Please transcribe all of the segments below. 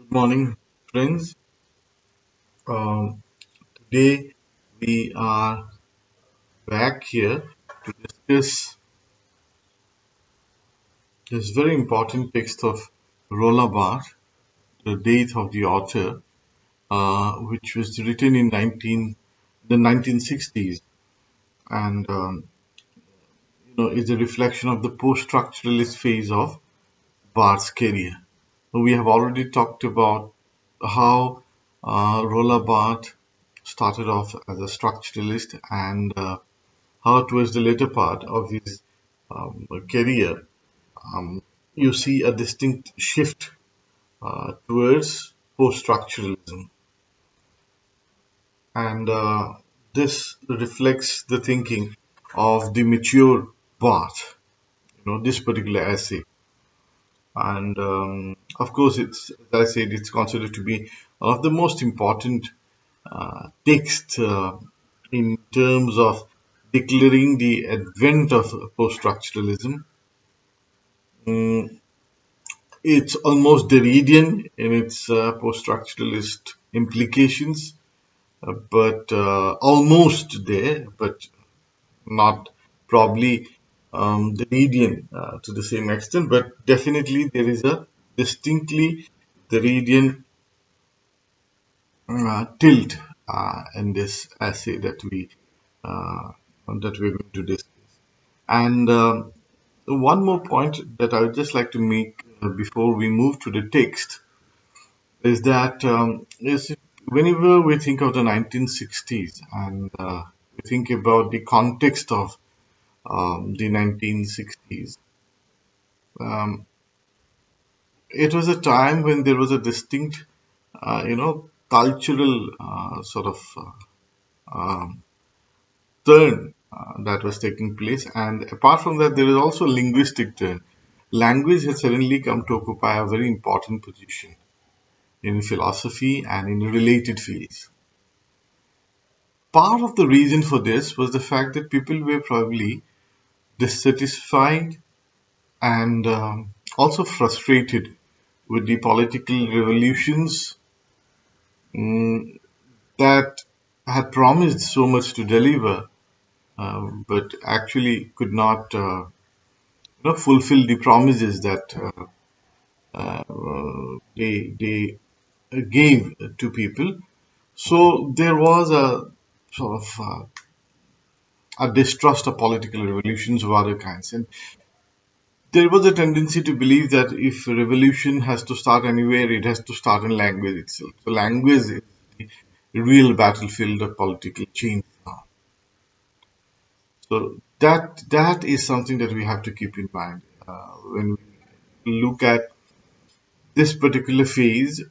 Good morning, friends. Today we are back here to discuss this very important text of Roland Barthes, The Death of the Author, which was written in the 1960s, and is a reflection of the post-structuralist phase of Barthes' career. We have already talked about how Roland Barthes started off as a structuralist and how towards the later part of his career, you see a distinct shift towards post-structuralism, and this reflects the thinking of the mature Barth. This particular essay, and of course, as I said, it's considered to be one of the most important texts in terms of declaring the advent of post-structuralism. Mm, It's almost Derridian in its post-structuralist implications, but almost there, but not probably Derridian to the same extent. But definitely there is a distinctly Derridian tilt in this essay that we're going to discuss. And one more point that I would just like to make before we move to the text is that whenever we think of the 1960s and we think about the context of the 1960s, um, it was a time when there was a distinct, cultural sort of um, turn that was taking place. And apart from that, there is also a linguistic turn. Language has suddenly come to occupy a very important position in philosophy and in related fields. Part of the reason for this was the fact that people were probably dissatisfied and also frustrated with the political revolutions mm, that had promised so much to deliver, but actually could not fulfill the promises that they gave to people. So there was a sort of a distrust of political revolutions of other kinds. And there was a tendency to believe that if a revolution has to start anywhere, it has to start in language itself. So language is the real battlefield of political change now. So that is something that we have to keep in mind when we look at this particular phase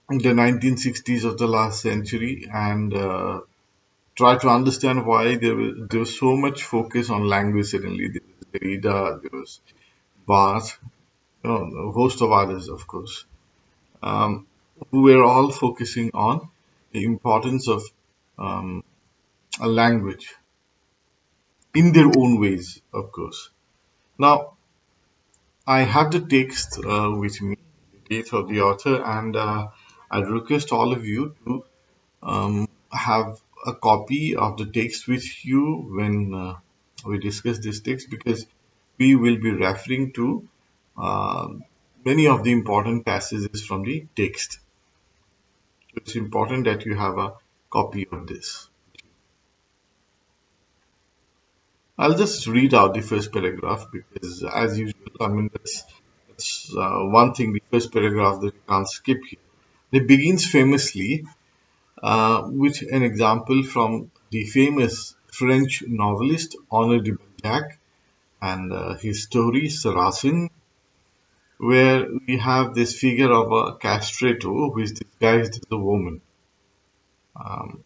in the 1960s of the last century and try to understand why there was so much focus on language suddenly. There was Derrida, there was Barthes, a host of others, of course, who were all focusing on the importance of um, a language in their own ways, of course. Now, I have the text with me, the date of the author, and I'd request all of you to have a copy of the text with you when we discuss this text because we will be referring to uh, many of the important passages from the text. It's important that you have a copy of this. I'll just read out the first paragraph because, as usual, I mean, that's one thing, the first paragraph that you can't skip here. It begins famously with an example from the famous French novelist Honoré de Balzac and his story Saracen, where we have this figure of a castrato who is disguised as a woman. Um,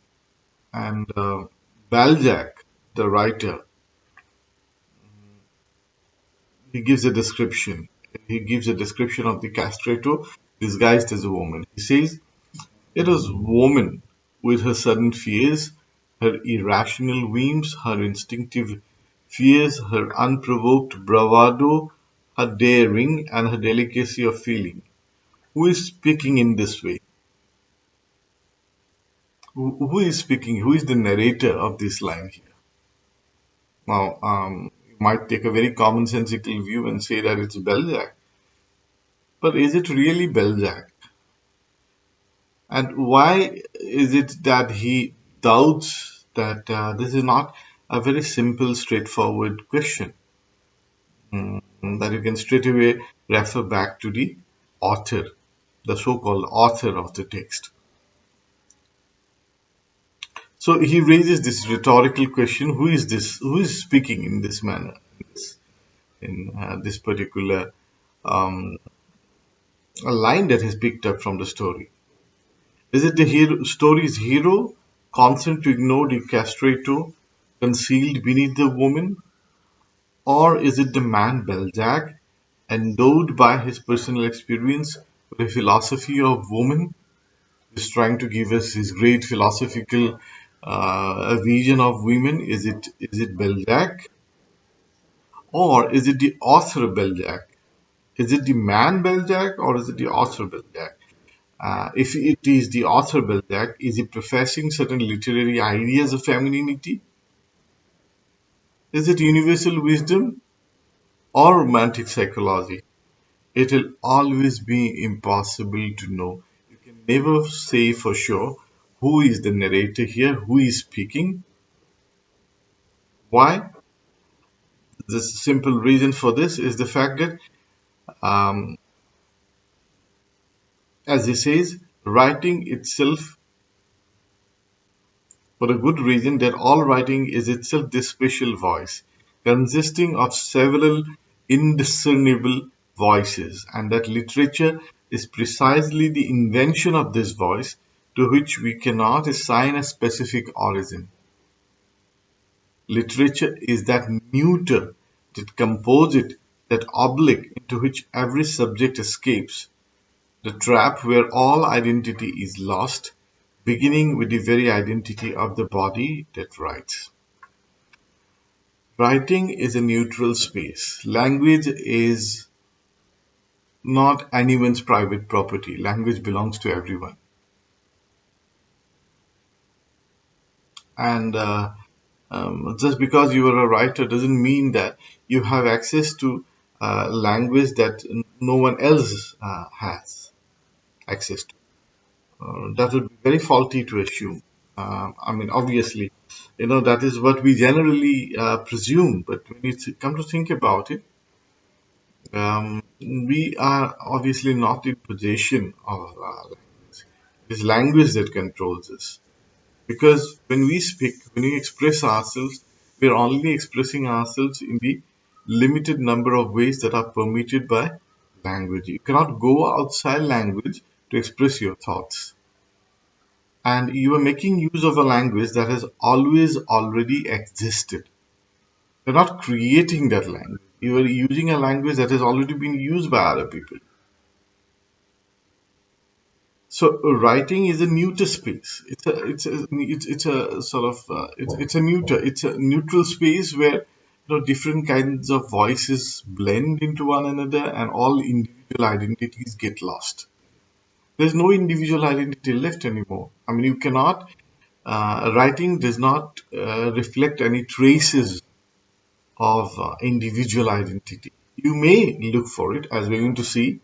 and Balzac, the writer, he gives a description. He gives a description of the castrato disguised as a woman. He says, "It was woman with her sudden fears, her irrational whims, her instinctive fears, her unprovoked bravado, her daring, and her delicacy of feeling. Who is speaking in this way? Who is speaking? Who is the narrator of this line here? Now, you might take a very commonsensical view and say that it's Balzac. But is it really Balzac? And why is it that he doubts that this is not a very simple, straightforward question that you can straight away refer back to the author, the so-called author of the text? So he raises this rhetorical question: Who is this? Who is speaking in this manner, in this particular um, a line that is picked up from the story? Is it the story's hero, constant to ignore the castrato concealed beneath the woman? Or is it the man Balzac, endowed by his personal experience with a philosophy of woman, is trying to give us his great philosophical vision of women? Is it Balzac? Or is it the author Balzac? Is it the man Balzac or is it the author Balzac? If it is the author Balzac, is he professing certain literary ideas of femininity? Is it universal wisdom or romantic psychology? It will always be impossible to know. You can never say for sure who is the narrator here, who is speaking. Why? The simple reason for this is the fact that, um, as he says, writing itself, for a good reason, that all writing is itself this special voice, consisting of several indiscernible voices, and that literature is precisely the invention of this voice to which we cannot assign a specific origin. Literature is that neuter, that composite, that oblique into which every subject escapes, the trap where all identity is lost, beginning with the very identity of the body that writes. Writing is a neutral space. Language is not anyone's private property. Language belongs to everyone. And just because you are a writer doesn't mean that you have access to language that no one else has access to. That would be very faulty to assume. I mean, obviously, that is what we generally presume. But when you come to think about it, we are obviously not in possession of language. It is language that controls us. Because when we speak, when we express ourselves, we are only expressing ourselves in the limited number of ways that are permitted by language. You cannot go outside language to express your thoughts. And you are making use of a language that has always already existed. You're not creating that language. You are using a language that has already been used by other people. So writing is a neuter space. It's a sort of it's a neutral space where different kinds of voices blend into one another and all individual identities get lost. There's no individual identity left anymore. I mean, you cannot. Writing does not reflect any traces of individual identity. You may look for it, as we're going to see,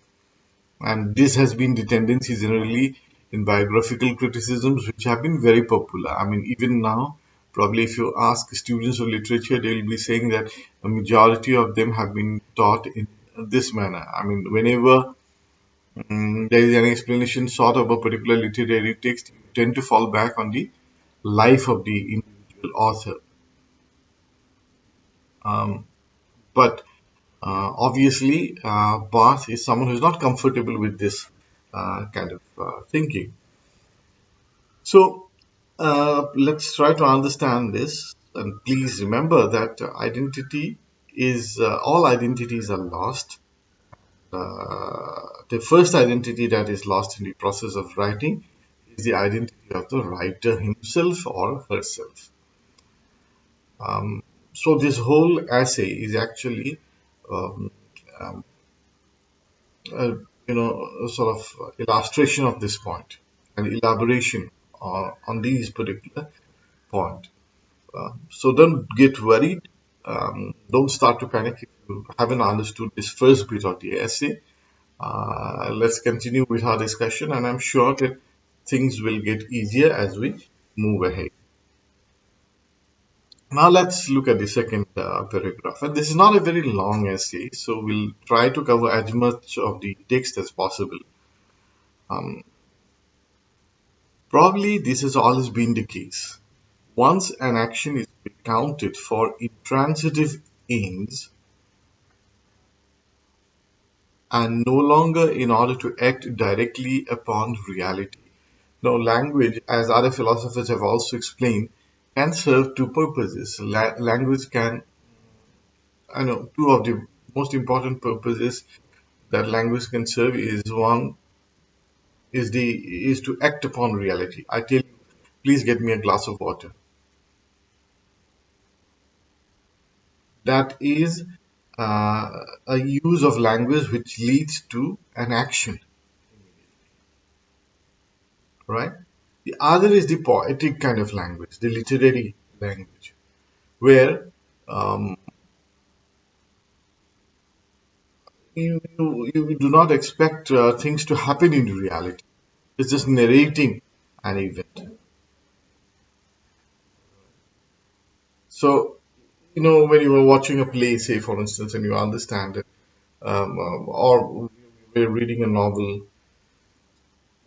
and this has been the tendency generally in biographical criticisms, which have been very popular. I mean, even now, probably if you ask students of literature, they will be saying that a majority of them have been taught in this manner. I mean, whenever there is an explanation sought of a particular literary text, you tend to fall back on the life of the individual author. Um, but obviously, Barth is someone who is not comfortable with this kind of thinking. So let's try to understand this. And please remember that identity is all identities are lost. The first identity that is lost in the process of writing is the identity of the writer himself or herself. So this whole essay is actually um, um, a sort of illustration of this point and elaboration on these particular point. So don't get worried. Don't start to panic if you haven't understood this first bit of the essay. Let's continue with our discussion, and I'm sure that things will get easier as we move ahead. Now let's look at the second paragraph. And this is not a very long essay, so we'll try to cover as much of the text as possible. Um, Probably this has always been the case. Once an action is counted for intransitive aims and no longer in order to act directly upon reality. Now, language, as other philosophers have also explained, can serve two purposes. Language can, I know, two of the most important purposes that language can serve is one is to act upon reality. I tell you, please get me a glass of water. That is a use of language which leads to an action, right? The other is the poetic kind of language, the literary language, where um, you do not expect things to happen in reality. It's just narrating an event. So, when you were watching a play, say, for instance, and you understand it, or we're reading a novel,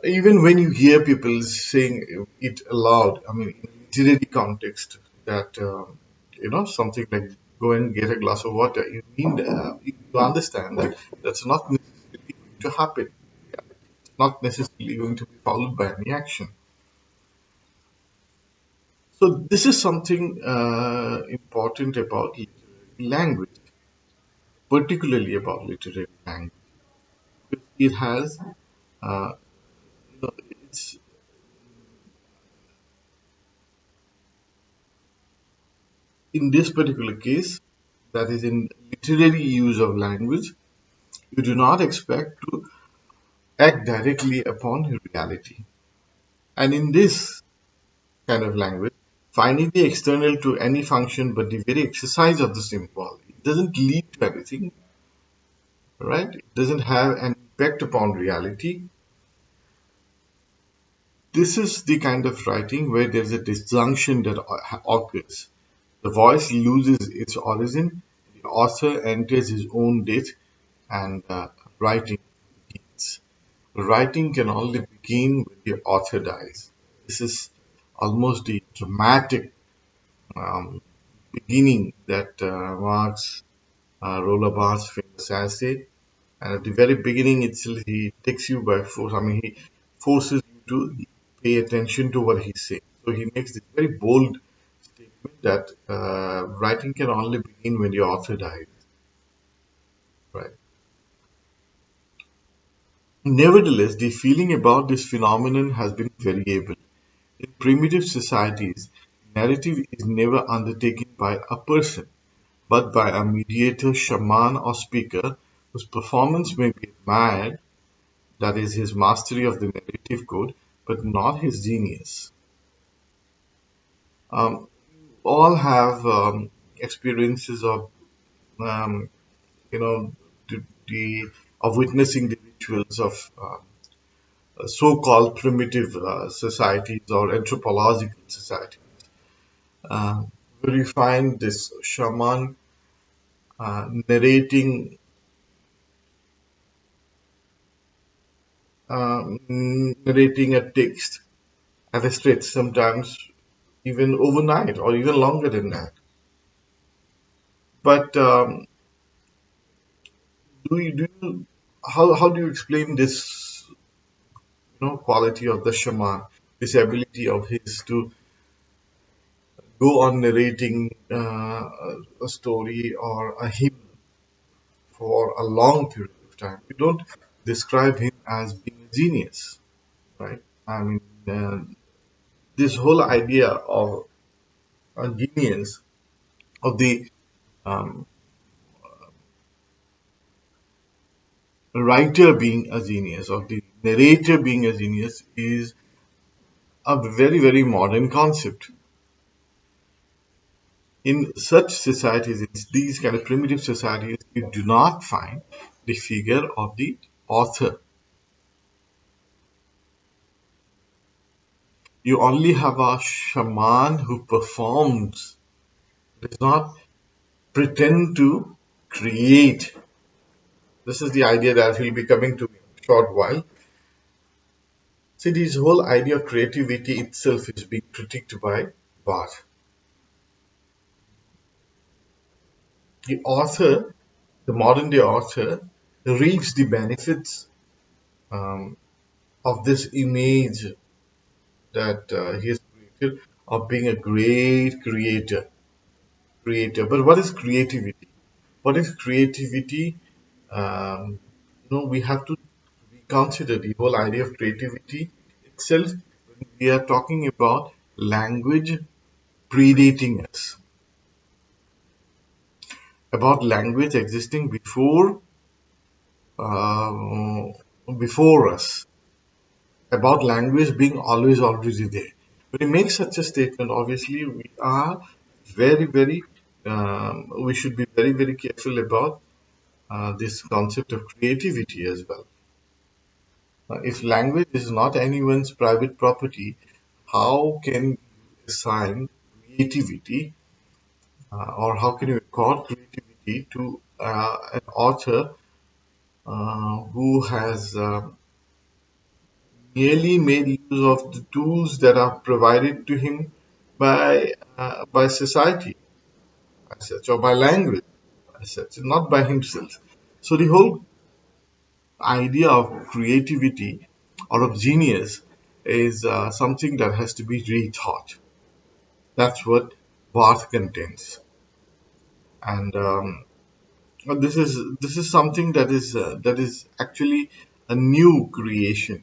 even when you hear people saying it aloud, I mean, in a literary context, that, something like go and get a glass of water, you understand that that's not necessarily going to happen. It's not necessarily going to be followed by any action. So this is something important about literary language, particularly about literary language. It has, uh, it's in this particular case, that is in literary use of language, you do not expect to act directly upon reality. And in this kind of language, finding the external to any function but the very exercise of the symbol, it doesn't lead to anything, right? It doesn't have an impact upon reality. This is the kind of writing where there's a disjunction that occurs. The voice loses its origin, the author enters his own death, and writing begins. Writing can only begin when the author dies. This is almost the dramatic um, beginning that marks Roland Barthes' famous essay. And at the very beginning itself, he takes you by force. I mean, he forces you to pay attention to what he's saying. So he makes this very bold statement that writing can only begin when the author dies. Right. Nevertheless, the feeling about this phenomenon has been variable. In primitive societies, narrative is never undertaken by a person, but by a mediator, shaman, or speaker whose performance may be admired, that is, his mastery of the narrative code, but not his genius. Um, all have experiences of, um, you know, the of witnessing the rituals of so-called primitive societies or anthropological societies, uh, where you find this shaman narrating a text at a stretch, sometimes even overnight or even longer than that. But do you how do you explain this quality of the shaman, this ability of his to go on narrating a story or a hymn for a long period of time? You don't describe him as being a genius, right? I mean, this whole idea of a genius of the um, writer being a genius or the narrator being a genius is a very, very modern concept. In such societies, in these kind of primitive societies, you do not find the figure of the author. You only have a shaman who performs, does not pretend to create. This is the idea that will be coming to me in a short while. See, this whole idea of creativity itself is being critiqued by Barthes. The author, the modern day author, reaps the benefits um, of this image that he has created of being a great creator. But what is creativity? What is creativity? Um, we have to reconsider the whole idea of creativity itself when we are talking about language predating us, about language existing uh, before us, about language being always already there. When we make such a statement, obviously we are we should be very, very careful about this concept of creativity as well. If language is not anyone's private property, how can you assign creativity or how can you accord creativity to an author who has merely made use of the tools that are provided to him by society as such, or by language as such, not by himself. So the whole idea of creativity or of genius is something that has to be rethought. That's what Barth contains, and this is something that is actually a new creation.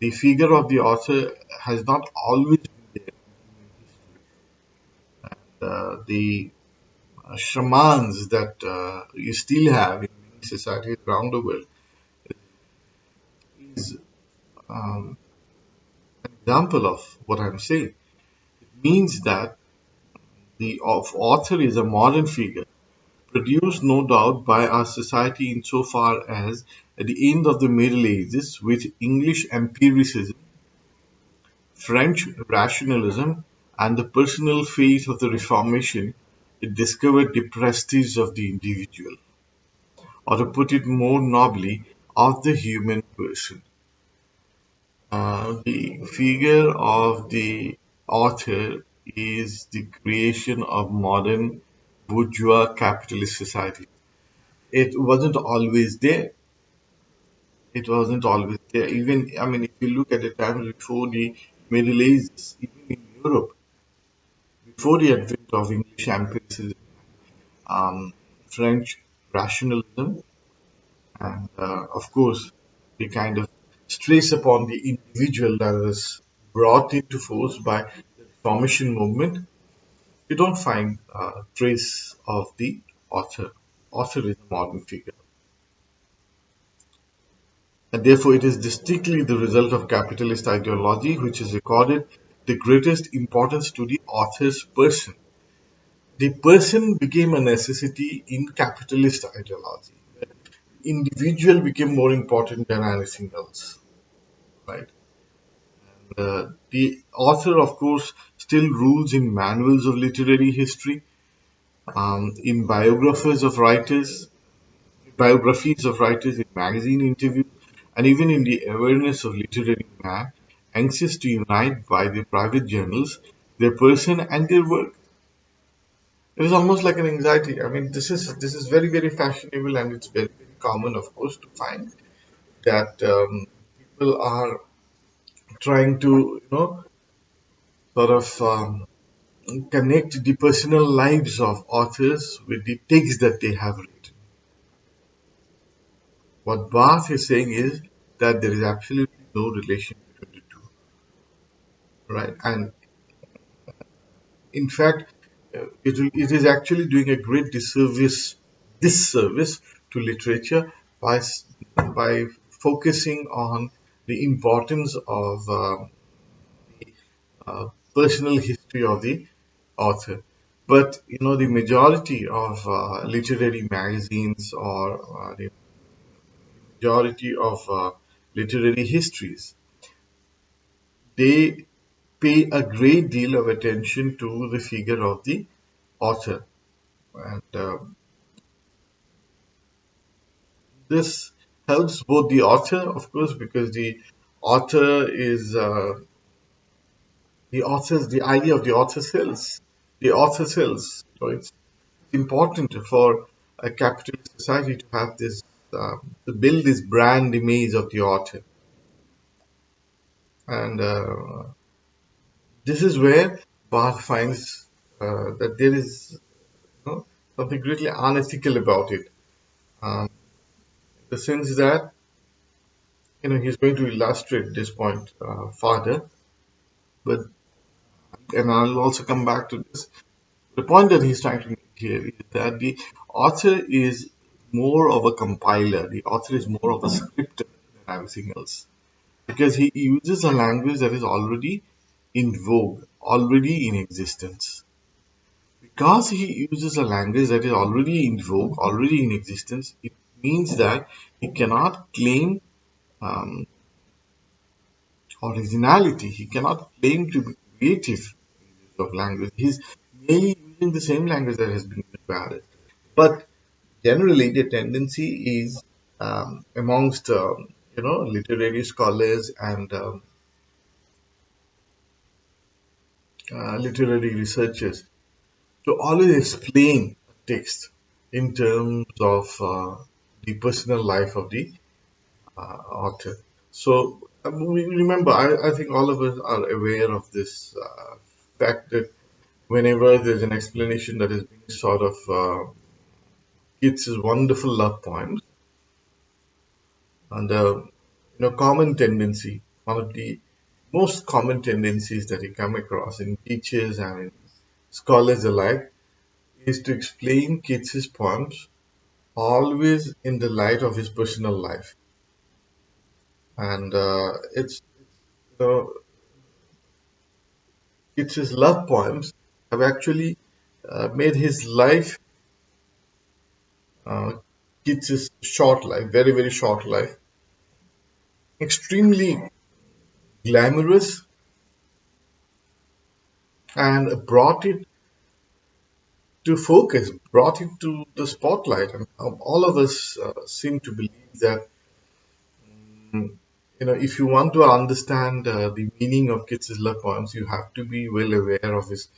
The figure of the author has not always been there in history. The shamans that you still have in many societies around the world is um, an example of what I'm saying. It means that the author is a modern figure, produced no doubt by our society insofar as at the end of the Middle Ages, with English empiricism, French rationalism, and the personal faith of the Reformation, it discovered the prestige of the individual, or to put it more nobly, of the human person. The figure of the author is the creation of modern bourgeois capitalist society. It wasn't always there. It wasn't always there. Even, I mean, if you look at the time before the Middle Ages, even in Europe, before the advent of English empiricism, um, French rationalism, and of course, the kind of stress upon the individual that was brought into force by the Reformation movement, you don't find trace of the author. Author is a modern figure, and therefore it is distinctly the result of capitalist ideology which has accorded the greatest importance to the author's person. The person became a necessity in capitalist ideology. Individual became more important than anything else, right? The author, of course, still rules in manuals of literary history, in biographies of writers, in magazine interviews, and even in the awareness of literary man, anxious to unite by their private journals, their person and their work. It is almost like an anxiety. I mean, this is very, very fashionable, and it's very, very common, of course, to find that people are trying to, sort of connect the personal lives of authors with the texts that they have written. What Barth is saying is that there is absolutely no relation between the two, right? And in fact, it is actually doing a great disservice to literature by by focusing on the importance of personal history of the author. But the majority of literary magazines or the majority of literary histories, they pay a great deal of attention to the figure of the author. And this helps both the author, of course, because author is the idea of the author sells. The author sells. So it's important for a capitalist society to have this, to build this brand image of the author. And this is where Barth finds that there is something greatly unethical about it. Um, in the sense that he's going to illustrate this point further, but and I'll also come back to this. The point that he's trying to make here is that the author is more of a compiler. The author is more of a scripter than everything else because he uses a language that is already in vogue, already in existence. Because he uses a language that is already in vogue, already in existence, it means that he cannot claim um, originality. He cannot claim to be creative in use of language. He's merely using the same language that has been used by others. But generally, the tendency is amongst literary scholars and literary researchers to always explain a text in terms of the personal life of the author. So remember, I think all of us are aware of this fact that whenever there's an explanation that is being sort of Keats's wonderful love poems, and common tendency, one of the most common tendencies that you come across in teachers and in scholars alike is to explain Keats's poems always in the light of his personal life. And it's you know, Keats's love poems have actually made his life, uh, Keats's short life, very, very short life, extremely glamorous and brought it to focus, brought it to the spotlight. And all of us seem to believe that, mm, if you want to understand the meaning of Keats's love poems, you have to be well aware of his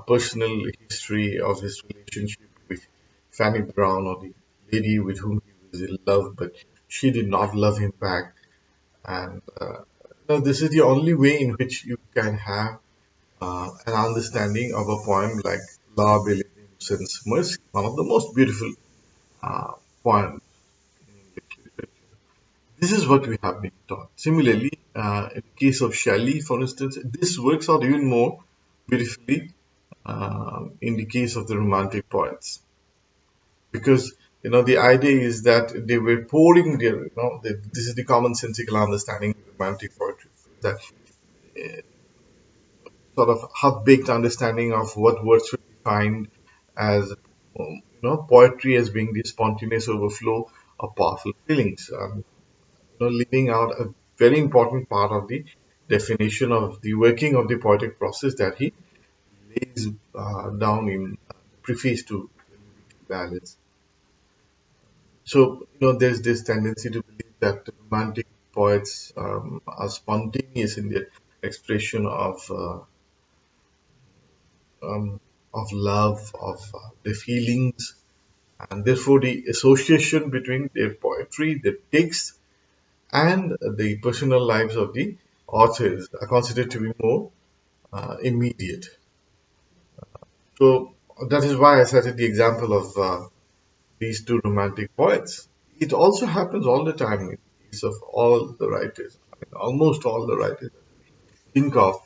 personal history, of his relationship with Fanny Brown, or the lady with whom he was in love, but she did not love him back. And this is the only way in which you can have an understanding of a poem like La Belle Innocence Mercy, one of the most beautiful uh, poems in English literature. This is what we have been taught. Similarly, in the case of Shelley, for instance, this works out even more beautifully in the case of the Romantic poets, because the idea is that they were pouring their, this is the commonsensical understanding of Romantic poetry, that sort of half-baked understanding of what words should be defined as, poetry as being the spontaneous overflow of powerful feelings, leaving out a very important part of the definition of the working of the poetic process that he lays down in the preface to the lyrical ballads. So, there's this tendency to believe that romantic poets are spontaneous in their expression of love, of their feelings, and therefore the association between their poetry, their text, and the personal lives of the authors are considered to be more immediate. So that is why I cited the example of these two romantic poets. It also happens all the time in the case of all the writers. I mean, almost all the writers think of.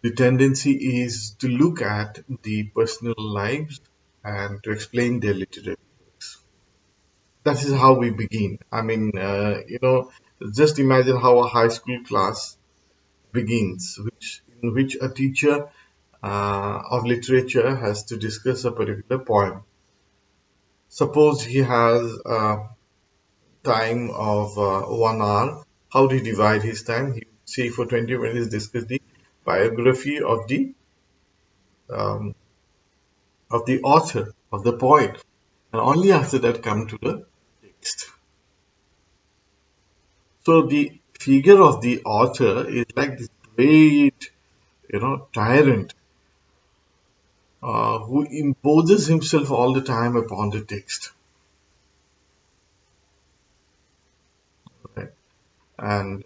The tendency is to look at the personal lives and to explain their literary works. that is how we begin. I mean, just imagine how a high school class begins, in which a teacher of literature has to discuss a particular poem. Suppose he has time of 1 hour. How do you divide his time? He would say for 20 minutes discuss the biography um, of the author, of the poet, and only after that come to the text. So the figure of the author is like this great, tyrant who imposes himself all the time upon the text, right? And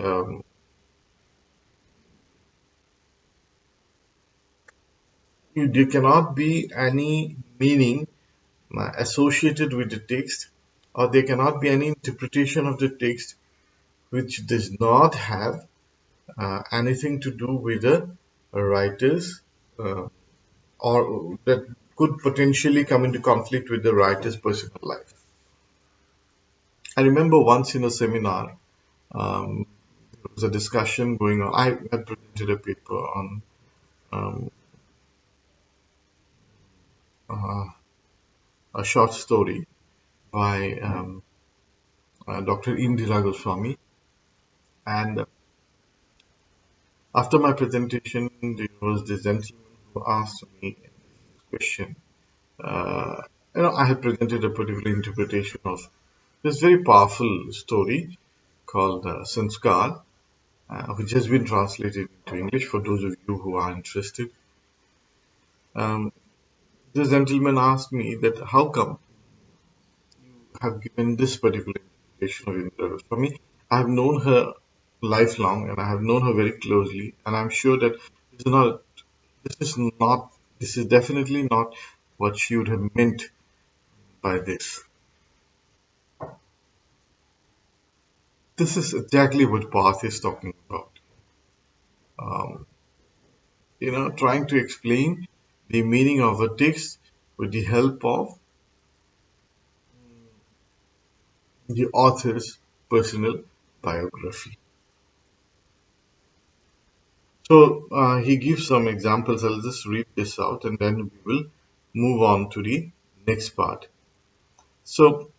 there cannot be any meaning associated with the text, or there cannot be any interpretation of the text which does not have anything to do with the writer's, uh, or that could potentially come into conflict with the writer's personal life. I remember once in a seminar, um, there was a discussion going on. I had presented a paper on um, uh, a short story by Dr. Indira Goswami, and after my presentation, there was this gentleman who asked me this question. Uh, I had presented a particular interpretation of this very powerful story called Sanskar, which has been translated into English for those of you who are interested. Um, this gentleman asked me that how come have given this particular interpretation of Indra Goswami. I have known her lifelong and I have known her very closely, and I'm sure that this is not, this is not, this is definitely not what she would have meant by this. This is exactly what Barthes is talking about. Um, trying to explain the meaning of a text with the help of the author's personal biography. So he gives some examples. I'll just read this out and then we will move on to the next part. So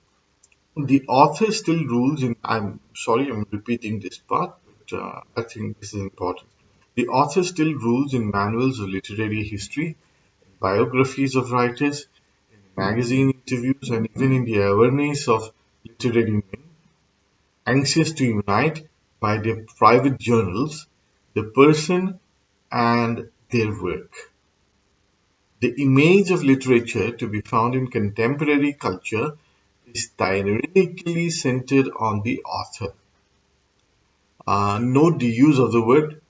the author still rules in, I'm sorry, I'm repeating this part, but I think this is important. The author still rules in manuals of literary history, biographies of writers, magazine interviews, and even in the awareness of literary men, anxious to unite by their private journals the person and their work. The image of literature to be found in contemporary culture is tyrannically centered on the author. Note the use of the word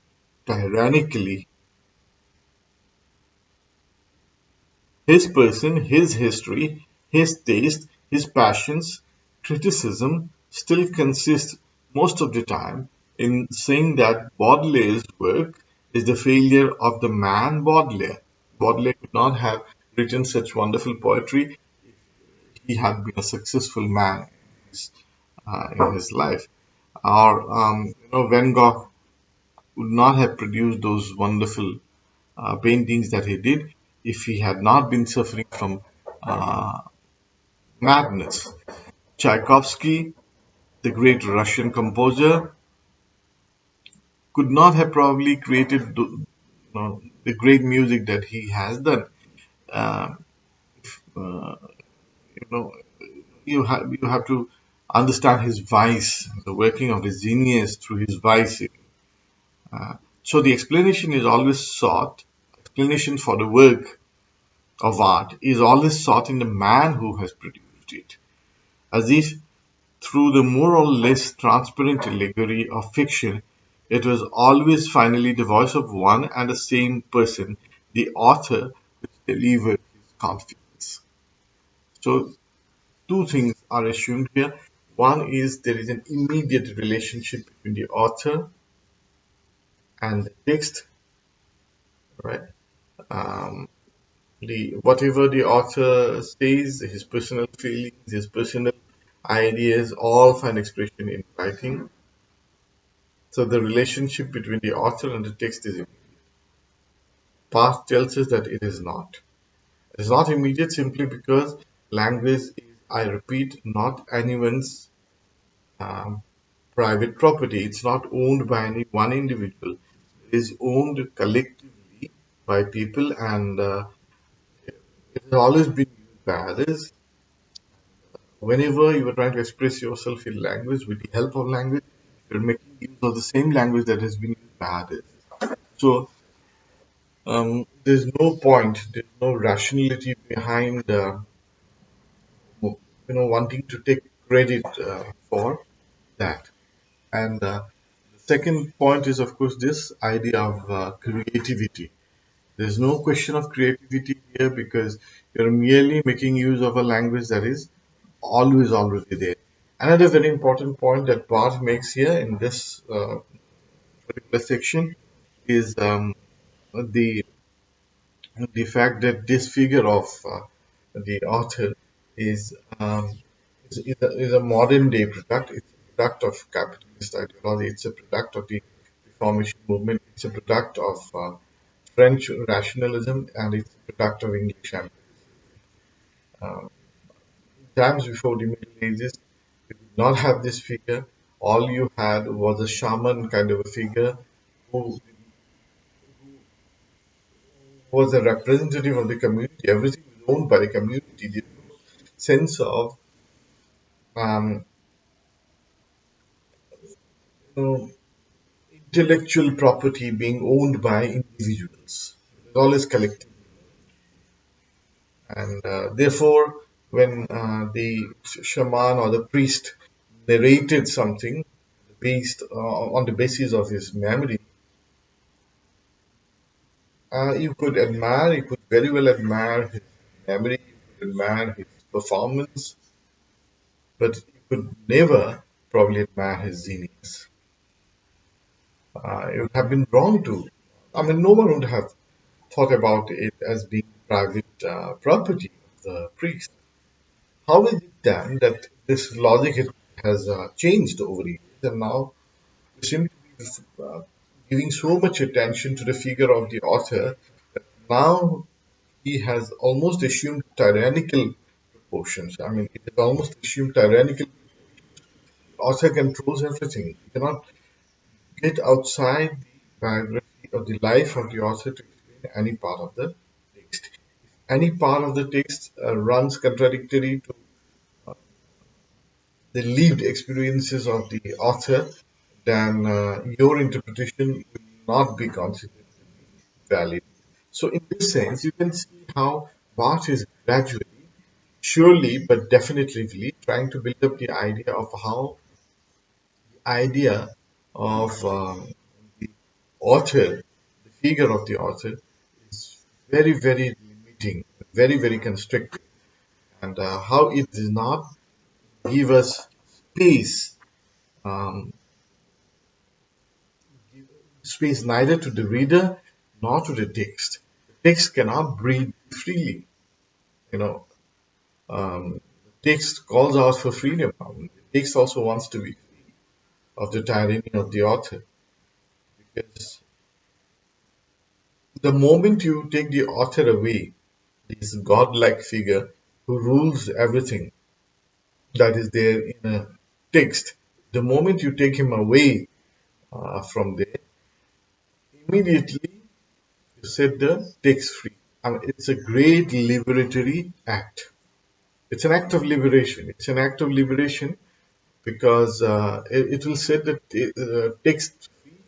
tyrannically. His person, his history, his taste, his passions, criticism still consist most of the time in saying that Baudelaire's work is the failure of the man Baudelaire. Baudelaire could not have written such wonderful poetry if he had been a successful man in his life. Or, Van Gogh would not have produced those wonderful paintings that he did if he had not been suffering from uh, madness. Tchaikovsky, the great Russian composer, could not have probably created the great music that he has done. Uh, uh, you know, you have to understand his vice, the working of his genius through his vice. So the explanation is always sought. Explanation for the work of art is always sought in the man who has produced it, as if through the more or less transparent allegory of fiction, it was always finally the voice of one and the same person, the author, which delivered his confidence. So, two things are assumed here. One is there is an immediate relationship between the author and the text, right? Um, the whatever the author says, his personal feelings, his personal ideas all find expression in writing. So the relationship between the author and the text is immediate. Barthes tells us that it is not. It is not immediate simply because language is, I repeat, not anyone's um, private property. It's not owned by any one individual. It is owned collectively by people, and it has always been used by others. Whenever you are trying to express yourself in language with the help of language, you're making use of the same language that has been used by others. So there's no point, there's no rationality behind wanting to take credit for that. And the second point is, of course, this idea of creativity. There's no question of creativity here because you're merely making use of a language that is always already there. Another very important point that Barth makes here in this particular section is the the fact that this figure of the author is is a modern day product. It's a product of capitalist ideology. It's a product of the Reformation movement. It's a product of French rationalism, and it's a product of English empire. Uh, Times before the Middle Ages, you did not have this figure. All you had was a shaman kind of a figure who was a representative of the community. Everything was owned by the community. There's no sense of um, you know, intellectual property being owned by individuals. It was always collective. And therefore, when the shaman or the priest narrated something based on the basis of his memory, you could admire, you could very well admire his memory, you could admire his performance, but you could never probably admire his genius. It would have been wrong to. I mean, no one would have thought about it as being private property of the priest. How is it then that this logic has changed over the years, and now we seem to be giving so much attention to the figure of the author that now he has almost assumed tyrannical proportions. I mean, it is almost assumed tyrannical. The author controls everything. You cannot get outside the biography of the life of the author to explain any part of the text. If any part of the text runs contradictory to the lived experiences of the author, then your interpretation will not be considered to be valid. So, in this sense, you can see how Barthes is gradually, surely, but definitively trying to build up the idea of how the idea of the author, the figure of the author, is very, very limiting, very, very constricted, and how it does not give us space, um, space neither to the reader nor to the text. The text cannot breathe freely. You know, the text calls out for freedom. The text also wants to be free of the tyranny of the author, because the moment you take the author away, this godlike figure who rules everything that is there in a text, the moment you take him away from there, immediately you set the text free. I mean, it's a great liberatory act. It's an act of liberation. It's an act of liberation because it will set the text free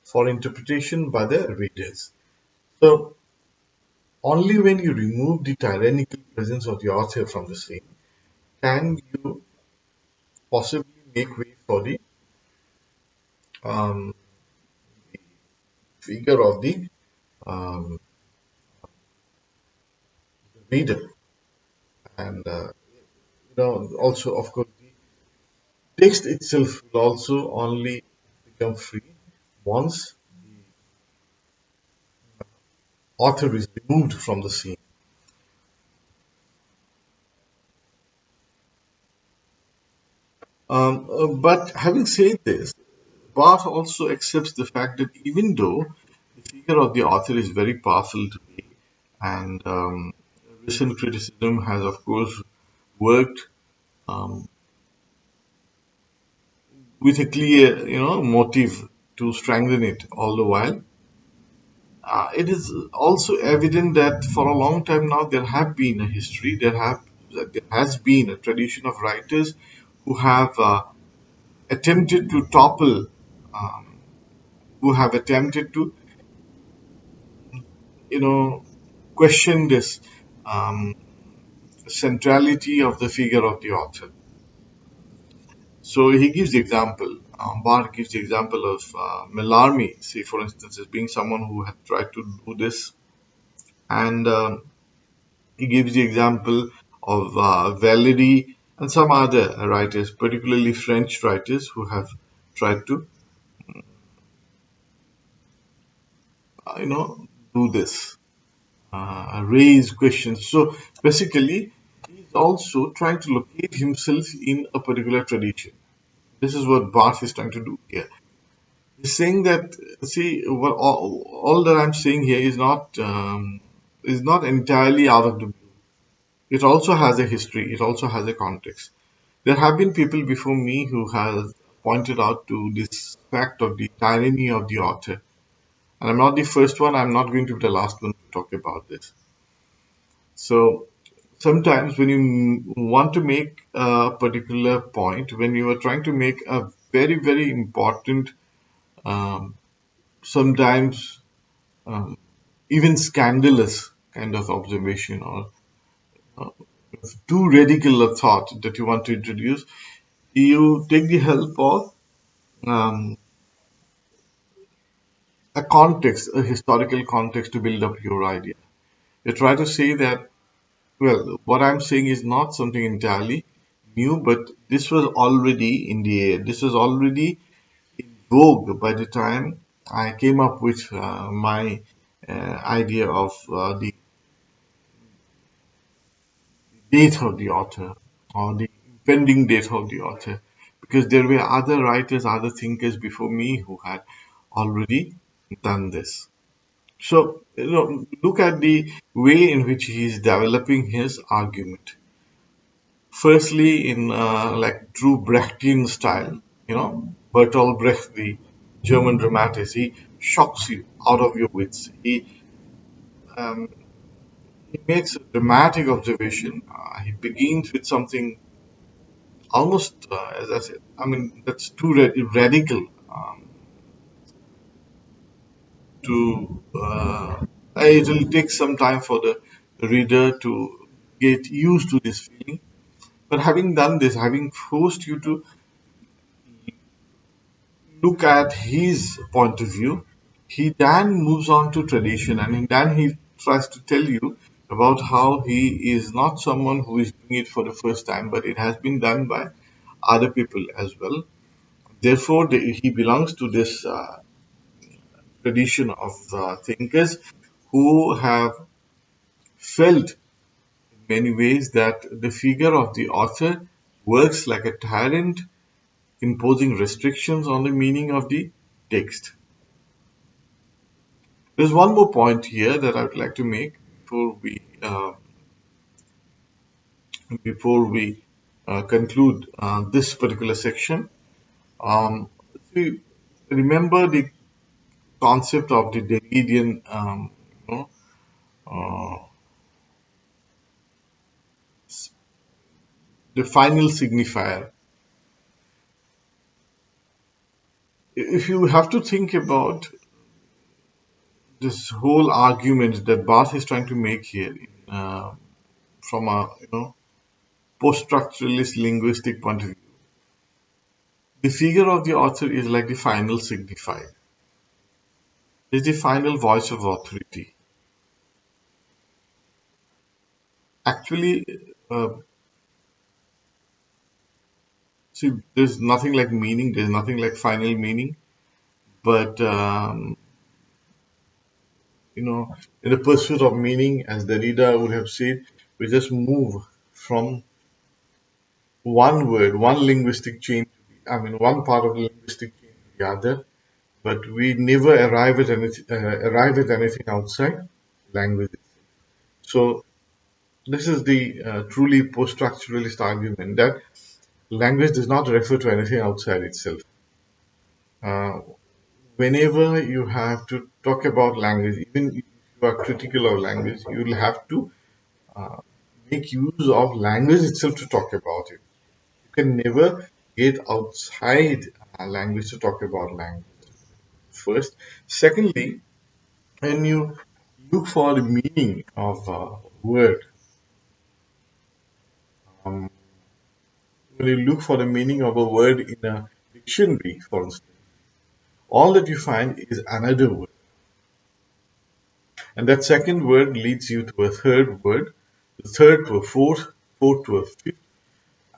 for interpretation by the readers. So only when you remove the tyrannical presence of the author from the scene can you possibly make way for the um, figure of the um, reader. And also, of course, the text itself will also only become free once author is removed from the scene. But having said this, Barth also accepts the fact that even though the figure of the author is very powerful today, and recent criticism has, of course, worked um, with a clear, motive to strengthen it all the while. It is also evident that for a long time now there have been a history, there has been a tradition of writers who have attempted to topple, um, who have attempted to, you know, question this um, centrality of the figure of the author. So he gives the example. Barth gives the example of Mallarmé, say for instance, as being someone who had tried to do this, and he gives the example of Valéry and some other writers, particularly French writers, who have tried to, do this, raise questions. So basically, he's also trying to locate himself in a particular tradition. This is what Barth is trying to do here. He's saying that, see, what all that I'm saying here is not entirely out of the blue. It also has a history. It also has a context. There have been people before me who have pointed out to this fact of the tyranny of the author. And I'm not the first one, I'm not going to be the last one to talk about this. So sometimes when you want to make a particular point, when you are trying to make a very, very important, um, sometimes um, even scandalous kind of observation or uh, too radical a thought that you want to introduce, you take the help of um, a context, a historical context to build up your idea. You try to say that, well, what I'm saying is not something entirely new, but this was already in the air. This was already in vogue by the time I came up with my idea of the date of the author or the impending date of the author, because there were other writers, other thinkers before me who had already done this. So, look at the way in which he is developing his argument. Firstly, in like true Brechtian style, Bertolt Brecht, the German dramatist, he shocks you out of your wits. Um, he makes a dramatic observation. He begins with something almost, as I said, I mean, that's too radical to. It will take some time for the reader to get used to this feeling. But having done this, having forced you to look at his point of view, he then moves on to tradition and then he tries to tell you about how he is not someone who is doing it for the first time, but it has been done by other people as well. Therefore, he belongs to this tradition of thinkers who have felt in many ways that the figure of the author works like a tyrant imposing restrictions on the meaning of the text. There's one more point here that I would like to make before we conclude this particular section. Um, see, remember the concept of the Davidian, uh, the final signifier. If you have to think about this whole argument that Barth is trying to make here, from a post-structuralist linguistic point of view, the figure of the author is like the final signifier, is the final voice of authority. Actually, uh, see, there's nothing like meaning, there's nothing like final meaning, but in the pursuit of meaning, as the reader would have said, we just move from one word, one linguistic chain, I mean, one part of the linguistic chain to the other, but we never arrive at anything outside language. So this is the truly post-structuralist argument that language does not refer to anything outside itself. Uh, Whenever you have to talk about language, even if you are critical of language, you will have to uh, make use of language itself to talk about it. You can never get outside language to talk about language. First, secondly, when you look for the meaning of a word, um, when you look for the meaning of a word in a dictionary, for instance, all that you find is another word. And that second word leads you to a third word, the third to a fourth, fourth to a fifth,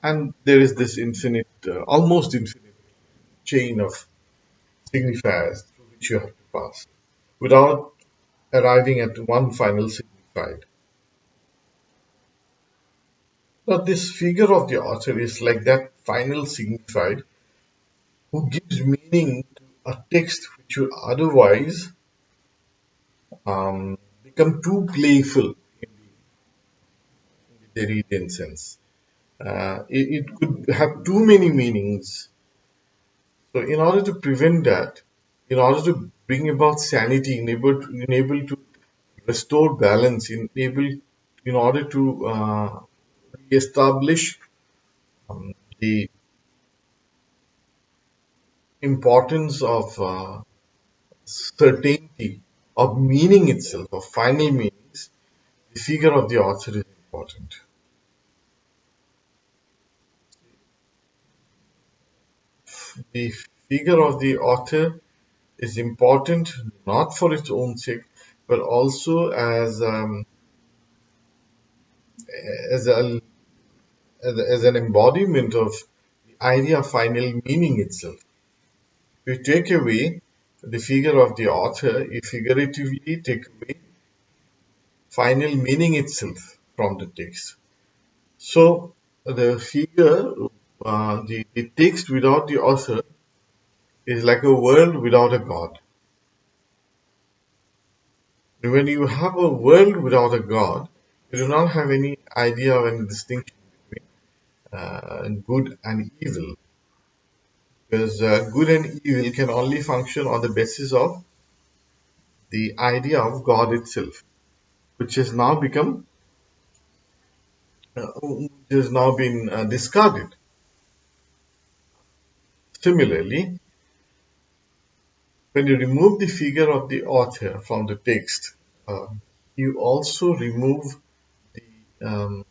and there is this infinite, almost infinite chain of signifiers through which you have to pass without arriving at one final signified. But this figure of the author is like that final signified who gives meaning to a text which would otherwise become too playful in the Derridian sense. It could have too many meanings. So, in order to prevent that, in order to bring about sanity, enable to restore balance, in order to establish the importance of certainty of meaning itself, of final meanings, the figure of the author is important. The figure of the author is important not for its own sake, but also as a as an embodiment of the idea of final meaning itself. If you take away the figure of the author, you figuratively take away final meaning itself from the text. So the figure, the text without the author is like a world without a God. When you have a world without a God, you do not have any idea of any distinction between good and evil, because good and evil can only function on the basis of the idea of God itself, which has now become, which has now been discarded. Similarly, when you remove the figure of the author from the text, uh, you also remove the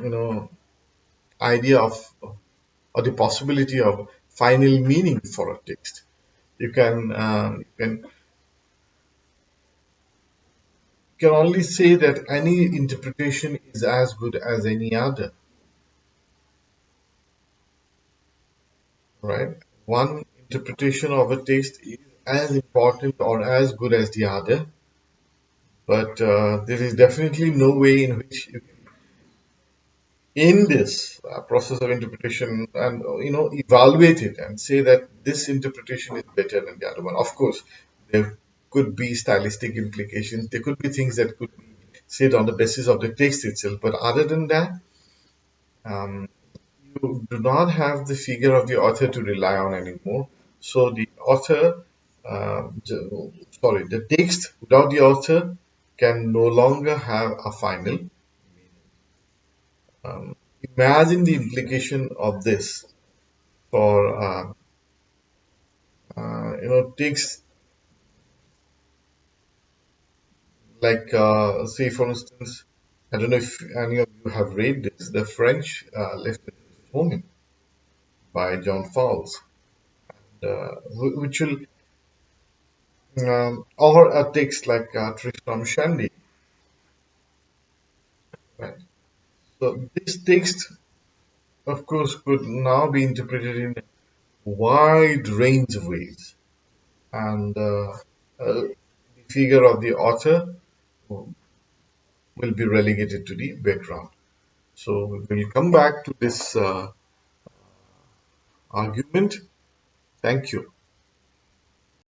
you know idea of or the possibility of final meaning for a text. You can only say that any interpretation is as good as any other, right? One interpretation of a text is as important or as good as the other, but there is definitely no way in which you can in this process of interpretation and evaluate it and say that this interpretation is better than the other one. Of course, there could be stylistic implications, there could be things that could be said on the basis of the text itself, but other than that, um, you do not have the figure of the author to rely on anymore. So the author, sorry, the text without the author can no longer have a final. Imagine the implication of this for takes like say for instance, I don't know if any of you have read this, the French Lieutenant Fomin by John Fowles, which will or a text like Tristram Shandy, right? So this text, of course, could now be interpreted in a wide range of ways, and the figure of the author will be relegated to the background. So we'll come back to this argument. Thank you.